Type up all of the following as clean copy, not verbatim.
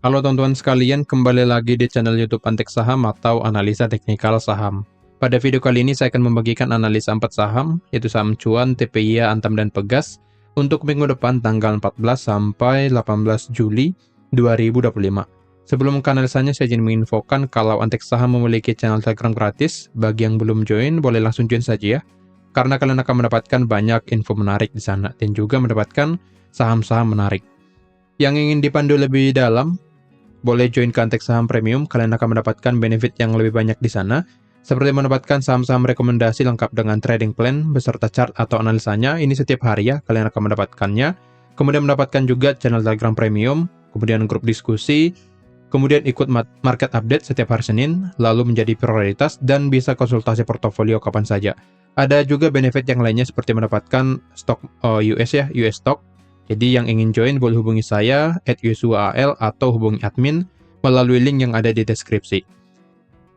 Halo teman-teman sekalian, kembali lagi di channel YouTube Antek Saham atau Analisa Teknikal Saham. Pada video kali ini saya akan membagikan analisa 4 saham, yaitu saham cuan, TPIA, Antam, dan Pegas, untuk minggu depan tanggal 14 sampai 18 Juli 2025. Sebelum ke analisanya, saya ingin menginfokan kalau Antek Saham memiliki channel Telegram gratis. Bagi yang belum join, boleh langsung join saja ya, karena kalian akan mendapatkan banyak info menarik di sana, dan juga mendapatkan saham-saham menarik. Yang ingin dipandu lebih dalam, boleh join ke Antek Saham Premium, kalian akan mendapatkan benefit yang lebih banyak di sana, seperti mendapatkan saham-saham rekomendasi lengkap dengan trading plan, beserta chart atau analisanya, ini setiap hari ya, kalian akan mendapatkannya. Kemudian mendapatkan juga channel Telegram Premium, kemudian grup diskusi, kemudian ikut market update setiap hari Senin, lalu menjadi prioritas, dan bisa konsultasi portofolio kapan saja. Ada juga benefit yang lainnya seperti mendapatkan stok US ya, US stock. Jadi yang ingin join boleh hubungi saya @yusual atau hubungi admin melalui link yang ada di deskripsi.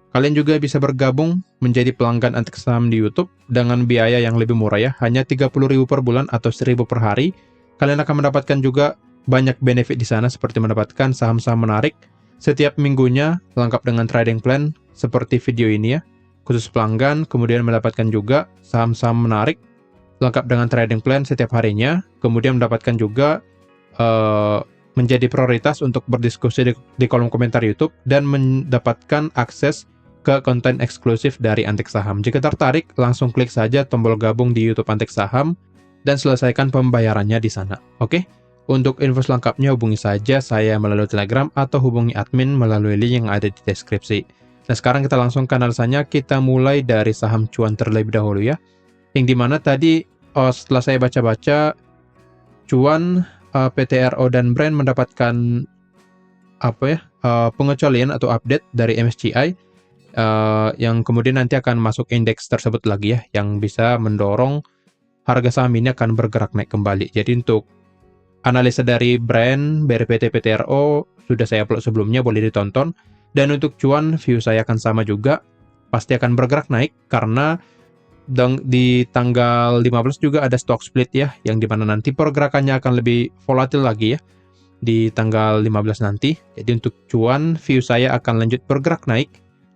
Kalian juga bisa bergabung menjadi pelanggan Antek Saham di YouTube dengan biaya yang lebih murah ya, hanya 30.000 per bulan atau 1.000 per hari. Kalian akan mendapatkan juga banyak benefit di sana seperti mendapatkan saham-saham menarik setiap minggunya lengkap dengan trading plan seperti video ini ya, khusus pelanggan, kemudian mendapatkan juga saham-saham menarik lengkap dengan trading plan setiap harinya, kemudian mendapatkan juga menjadi prioritas untuk berdiskusi di kolom komentar YouTube, dan mendapatkan akses ke konten eksklusif dari Antek Saham. Jika tertarik, langsung klik saja tombol gabung di YouTube Antek Saham, dan selesaikan pembayarannya di sana. Oke? Untuk info selengkapnya hubungi saja saya melalui Telegram atau hubungi admin melalui link yang ada di deskripsi. Nah sekarang kita langsung ke analisanya, kita mulai dari saham cuan terlebih dahulu ya. Yang dimana tadi setelah saya baca-baca, cuan, PTRO dan Brand mendapatkan pengecualian atau update dari MSCI yang kemudian nanti akan masuk indeks tersebut lagi ya, yang bisa mendorong harga saham ini akan bergerak naik kembali. Jadi untuk analisa dari Brand, BRPT, PTRO sudah saya upload sebelumnya, boleh ditonton. Dan untuk cuan, view saya akan sama juga, pasti akan bergerak naik karena di tanggal 15 juga ada stock split ya, yang dimana nanti pergerakannya akan lebih volatil lagi ya di tanggal 15 nanti. Jadi untuk cuan, view saya akan lanjut bergerak naik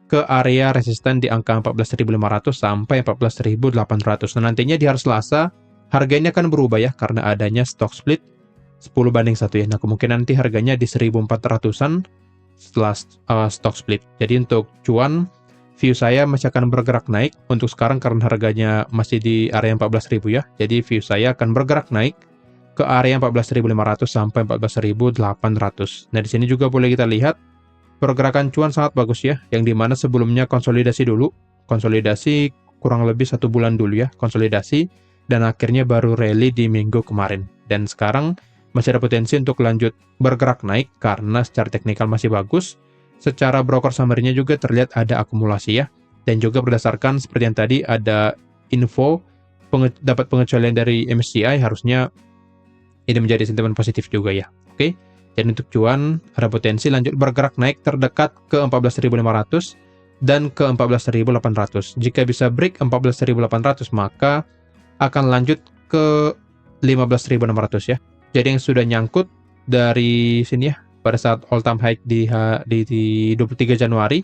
ke area resisten di angka 14.500 sampai 14.800. Nah nantinya di hari Selasa harganya akan berubah ya, karena adanya stock split 10/1 ya. Nah kemungkinan nanti harganya di 1.400-an setelah stock split. Jadi untuk cuan, view saya masih akan bergerak naik untuk sekarang karena harganya masih di area 14.000 ya. Jadi view saya akan bergerak naik ke area 14.500 sampai 14.800. Nah, di sini juga boleh kita lihat pergerakan cuan sangat bagus ya, yang dimana sebelumnya konsolidasi dulu. Konsolidasi kurang lebih 1 bulan dulu ya, konsolidasi, dan akhirnya baru rally di minggu kemarin. Dan sekarang masih ada potensi untuk lanjut bergerak naik karena secara teknikal masih bagus. Secara broker summary-nya juga terlihat ada akumulasi ya. Dan juga berdasarkan seperti yang tadi ada info dapat pengecualian dari MSCI, harusnya ini menjadi sentimen positif juga ya. Oke. Dan untuk cuan ada potensi lanjut bergerak naik terdekat ke 14.500 dan ke 14.800. Jika bisa break 14.800 maka akan lanjut ke 15.600 ya. Jadi yang sudah nyangkut dari sini ya, pada saat all time high di 23 Januari,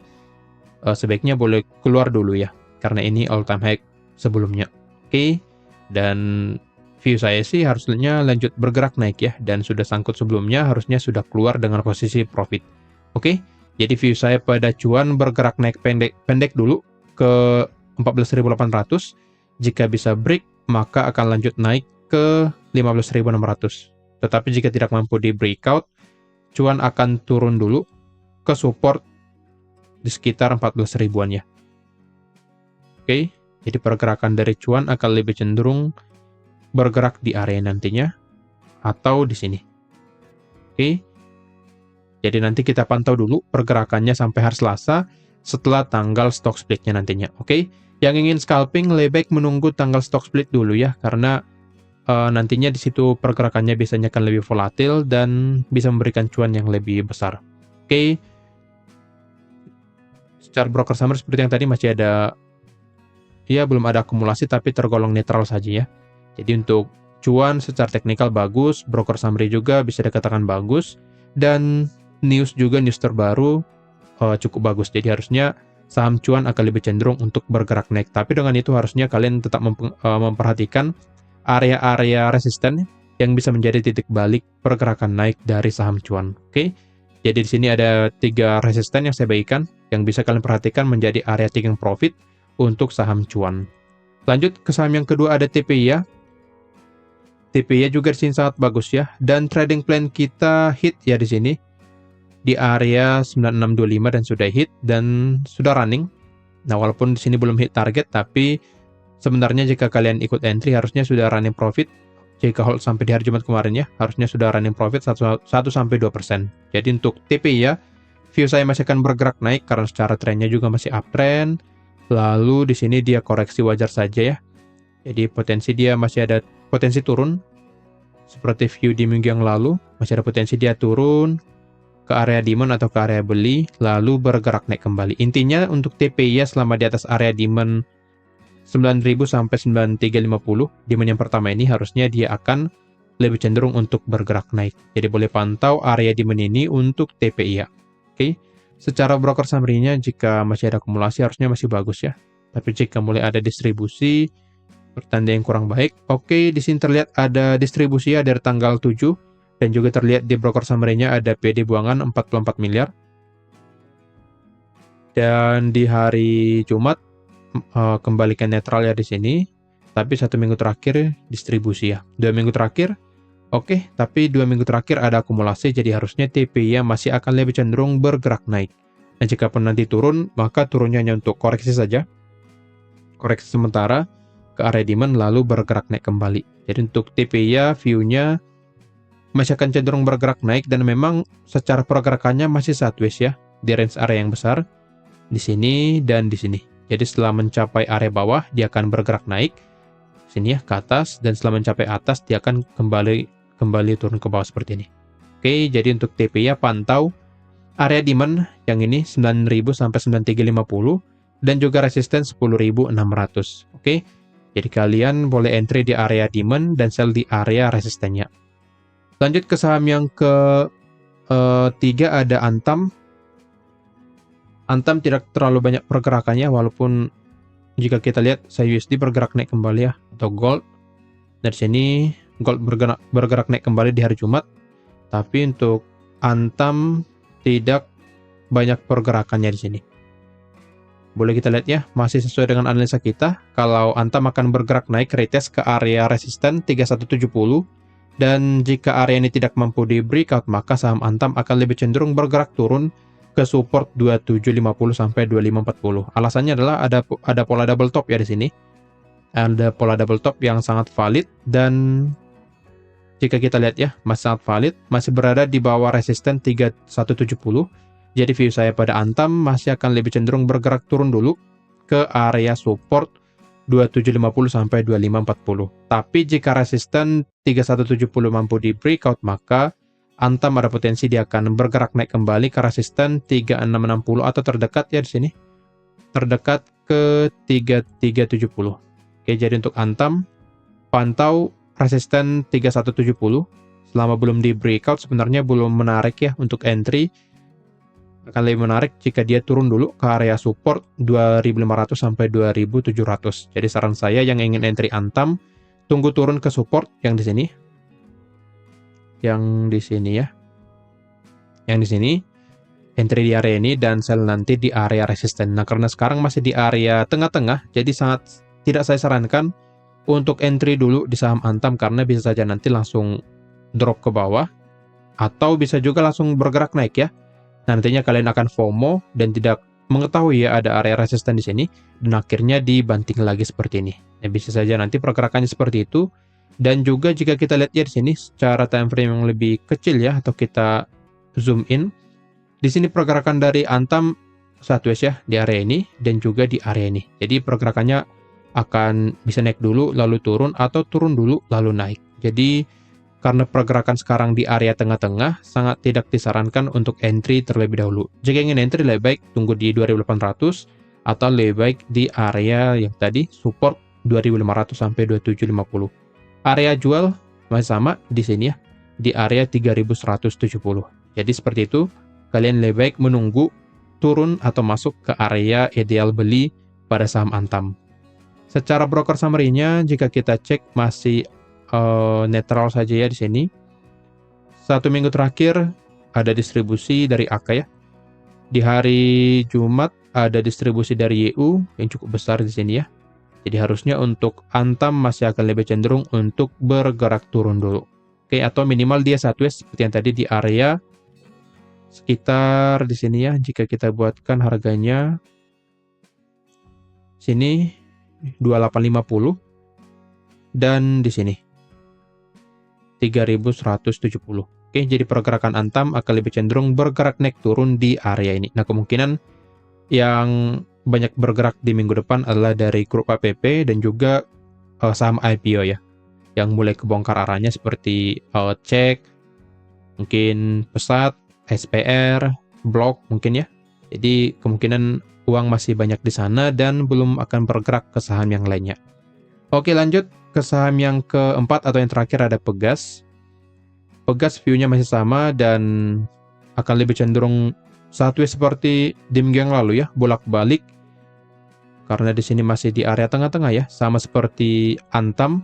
sebaiknya boleh keluar dulu ya, karena ini all time high sebelumnya. Oke, dan view saya sih harusnya lanjut bergerak naik ya, dan sudah sangkut sebelumnya, harusnya sudah keluar dengan posisi profit. Oke, jadi view saya pada cuan bergerak naik pendek dulu ke 14.800. Jika bisa break, maka akan lanjut naik ke 15.600. Tetapi jika tidak mampu di breakout, cuan akan turun dulu ke support di sekitar 14 ribuan ya. Oke, jadi pergerakan dari cuan akan lebih cenderung bergerak di area nantinya atau di sini. Oke, jadi nanti kita pantau dulu pergerakannya sampai hari Selasa setelah tanggal stock splitnya nantinya. Oke, yang ingin scalping lebih baik menunggu tanggal stock split dulu ya, karena nantinya di situ pergerakannya biasanya akan lebih volatil dan bisa memberikan cuan yang lebih besar. Oke. Secara broker summary seperti yang tadi masih ada, ya belum ada akumulasi tapi tergolong netral saja ya. Jadi untuk cuan secara teknikal bagus, broker summary juga bisa dikatakan bagus, dan news terbaru cukup bagus. Jadi harusnya saham cuan akan lebih cenderung untuk bergerak naik. Tapi dengan itu harusnya kalian tetap memperhatikan area-area resisten yang bisa menjadi titik balik pergerakan naik dari saham cuan. Oke. Jadi di sini ada 3 resisten yang saya bagikan yang bisa kalian perhatikan menjadi area taking profit untuk saham cuan. Lanjut ke saham yang kedua ada TPIA. TPIA juga di sini sangat bagus ya, dan trading plan kita hit ya di sini di area 9625 dan sudah hit dan sudah running. Nah, walaupun di sini belum hit target, tapi sebenarnya jika kalian ikut entry harusnya sudah running profit. Jika hold sampai di hari Jumat kemarin ya, harusnya sudah running profit 1-2%. Jadi untuk TPI ya, view saya masih akan bergerak naik karena secara trennya juga masih uptrend. Lalu di sini dia koreksi wajar saja ya. Jadi potensi dia masih ada potensi turun. Seperti view di minggu yang lalu, masih ada potensi dia turun ke area demand atau ke area beli, lalu bergerak naik kembali. Intinya untuk TPI ya, selama di atas area demand 9.000 sampai 9.350, demand yang pertama ini harusnya dia akan lebih cenderung untuk bergerak naik. Jadi boleh pantau area demand ini untuk TPI ya. Oke. Secara broker summary-nya jika masih ada akumulasi harusnya masih bagus ya. Tapi jika mulai ada distribusi, pertanda yang kurang baik. Oke, di sini terlihat ada distribusi ya dari tanggal 7 dan juga terlihat di broker summary-nya ada PD buangan 44 miliar. Dan di hari Jumat kembali ke netral ya di sini, tapi 1 minggu terakhir distribusi ya. 2 minggu terakhir, oke, tapi 2 minggu terakhir ada akumulasi, jadi harusnya TPI masih akan lebih cenderung bergerak naik. Dan jika pun nanti turun, maka turunnya hanya untuk koreksi saja, koreksi sementara ke area demand lalu bergerak naik kembali. Jadi untuk TPI view-nya masih akan cenderung bergerak naik dan memang secara pergerakannya masih sideways ya, di range area yang besar di sini dan di sini. Jadi setelah mencapai area bawah, dia akan bergerak naik sini ya ke atas, dan setelah mencapai atas dia akan kembali turun ke bawah seperti ini. Oke, jadi untuk TP ya pantau area demand yang ini 9.000 sampai 9.350 dan juga resisten 10.600. Oke. Jadi kalian boleh entry di area demand dan sell di area resistennya. Lanjut ke saham yang ketiga ada Antam. Antam tidak terlalu banyak pergerakannya, walaupun jika kita lihat USD bergerak naik kembali ya, atau gold. Dari sini gold bergerak naik kembali di hari Jumat, tapi untuk Antam tidak banyak pergerakannya di sini. Boleh kita lihat ya, masih sesuai dengan analisa kita, kalau Antam akan bergerak naik retest ke area resisten 3170, dan jika area ini tidak mampu di breakout, maka saham Antam akan lebih cenderung bergerak turun ke support 2750 sampai 2540. Alasannya adalah ada pola double top ya di sini. Ada pola double top yang sangat valid, dan jika kita lihat ya, masih sangat valid, masih berada di bawah resisten 3170. Jadi view saya pada Antam masih akan lebih cenderung bergerak turun dulu ke area support 2750 sampai 2540. Tapi jika resisten 3170 mampu di breakout, maka Antam ada potensi dia akan bergerak naik kembali ke resisten 3660 atau terdekat ya di sini. Terdekat ke 3370. Oke, jadi untuk Antam pantau resisten 3170. Selama belum di breakout sebenarnya belum menarik ya untuk entry. Akan lebih menarik jika dia turun dulu ke area support 2500 sampai 2700. Jadi saran saya yang ingin entry Antam, tunggu turun ke support yang di sini. Yang di sini ya. Yang di sini entry di area ini dan sell nanti di area resisten. Nah, karena sekarang masih di area tengah-tengah, jadi sangat tidak saya sarankan untuk entry dulu di saham Antam karena bisa saja nanti langsung drop ke bawah atau bisa juga langsung bergerak naik ya. Nantinya kalian akan FOMO dan tidak mengetahui ya ada area resisten di sini dan akhirnya dibanting lagi seperti ini. Nah, bisa saja nanti pergerakannya seperti itu. Dan juga jika kita lihat ya di sini secara time frame yang lebih kecil ya, atau kita zoom in, di sini pergerakan dari Antam sideways ya di area ini dan juga di area ini. Jadi pergerakannya akan bisa naik dulu lalu turun atau turun dulu lalu naik. Jadi karena pergerakan sekarang di area tengah-tengah, sangat tidak disarankan untuk entry terlebih dahulu. Jika ingin entry lebih baik tunggu di 2800 atau lebih baik di area yang tadi support 2500 sampai 2750. Area jual masih sama di sini ya, di area 3170. Jadi seperti itu kalian lebih baik menunggu turun atau masuk ke area ideal beli pada saham Antam. Secara broker summary-nya, jika kita cek masih netral saja ya di sini. 1 minggu terakhir ada distribusi dari AK ya. Di hari Jumat ada distribusi dari YU yang cukup besar di sini ya. Jadi harusnya untuk Antam masih akan lebih cenderung untuk bergerak turun dulu. Oke, atau minimal dia sideways seperti yang tadi di area sekitar di sini ya. Jika kita buatkan harganya sini 2850 dan di sini 3170. Oke, jadi pergerakan Antam akan lebih cenderung bergerak naik turun di area ini. Nah, kemungkinan yang banyak bergerak di minggu depan adalah dari grup APP dan juga saham IPO ya, yang mulai kebongkar arahnya seperti Cek, mungkin Pesat, SPR, Blok mungkin ya. Jadi kemungkinan uang masih banyak di sana dan belum akan bergerak ke saham yang lainnya. Oke, lanjut ke saham yang keempat atau yang terakhir ada Pegas. Pegas view-nya masih sama dan akan lebih cenderung sideways seperti di minggu yang lalu ya, bolak-balik. Karena di sini masih di area tengah-tengah ya, sama seperti Antam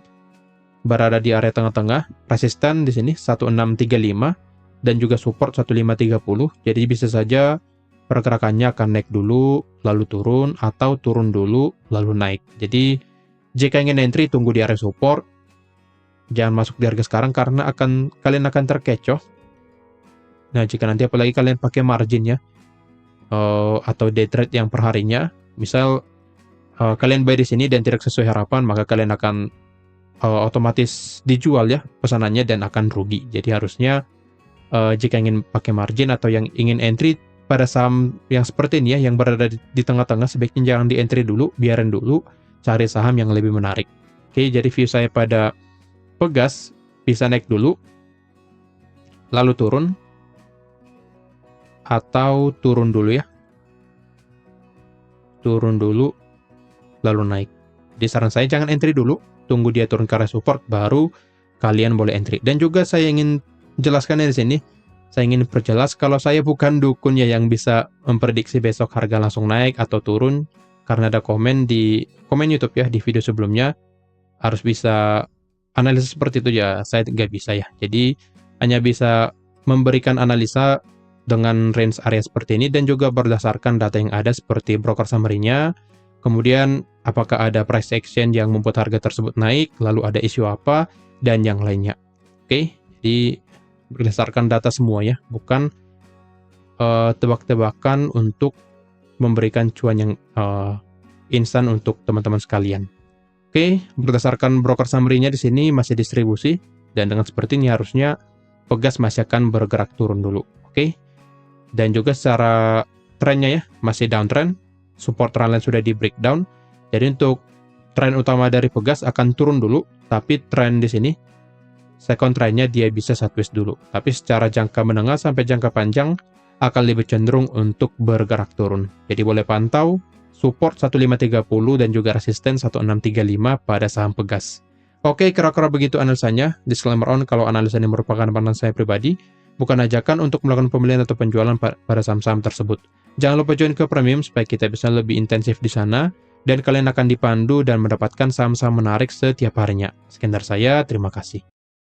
berada di area tengah-tengah, resisten di sini 1635 dan juga support 1530. Jadi bisa saja pergerakannya akan naik dulu lalu turun atau turun dulu lalu naik. Jadi jika ingin entry tunggu di area support. Jangan masuk di harga sekarang karena kalian akan terkecoh. Nah, jika nanti apalagi kalian pakai margin ya, atau day trade yang perharinya, misal kalian buy di sini dan tidak sesuai harapan, maka kalian akan otomatis dijual ya pesanannya dan akan rugi. Jadi harusnya jika ingin pakai margin atau yang ingin entry pada saham yang seperti ini ya, yang berada di tengah-tengah, sebaiknya jangan di entry dulu, biarin dulu, cari saham yang lebih menarik. Oke, jadi view saya pada Pegas bisa naik dulu, lalu turun, atau turun dulu ya. Turun dulu, lalu naik. Jadi saran saya jangan entry dulu, tunggu dia turun ke area support, baru kalian boleh entry. Dan juga saya ingin jelaskan di sini, saya ingin perjelas kalau saya bukan dukun ya yang bisa memprediksi besok harga langsung naik atau turun, karena ada komen YouTube ya di video sebelumnya, harus bisa analisa seperti itu ya, saya nggak bisa ya. Jadi hanya bisa memberikan analisa dengan range area seperti ini dan juga berdasarkan data yang ada seperti broker summary-nya, kemudian apakah ada price action yang membuat harga tersebut naik, lalu ada isu apa, dan yang lainnya. Oke, jadi berdasarkan data semua ya, bukan tebak-tebakan untuk memberikan cuan yang instan untuk teman-teman sekalian. Oke, berdasarkan broker summary-nya di sini masih distribusi dan dengan seperti ini harusnya Pegas masih akan bergerak turun dulu. Oke. Dan juga secara trennya ya masih downtrend, support trendline sudah di breakdown. Jadi untuk tren utama dari Pegas akan turun dulu, tapi tren di sini second trendnya dia bisa sideways dulu. Tapi secara jangka menengah sampai jangka panjang akan lebih cenderung untuk bergerak turun. Jadi boleh pantau support 1530 dan juga resisten 1635 pada saham Pegas. Oke, kira-kira begitu analisanya. Disclaimer on, kalau analisa ini merupakan pandangan saya pribadi, bukan ajakan untuk melakukan pembelian atau penjualan pada saham-saham tersebut. Jangan lupa join ke Premium supaya kita bisa lebih intensif di sana, dan kalian akan dipandu dan mendapatkan saham-saham menarik setiap harinya. Sekian dari saya, terima kasih.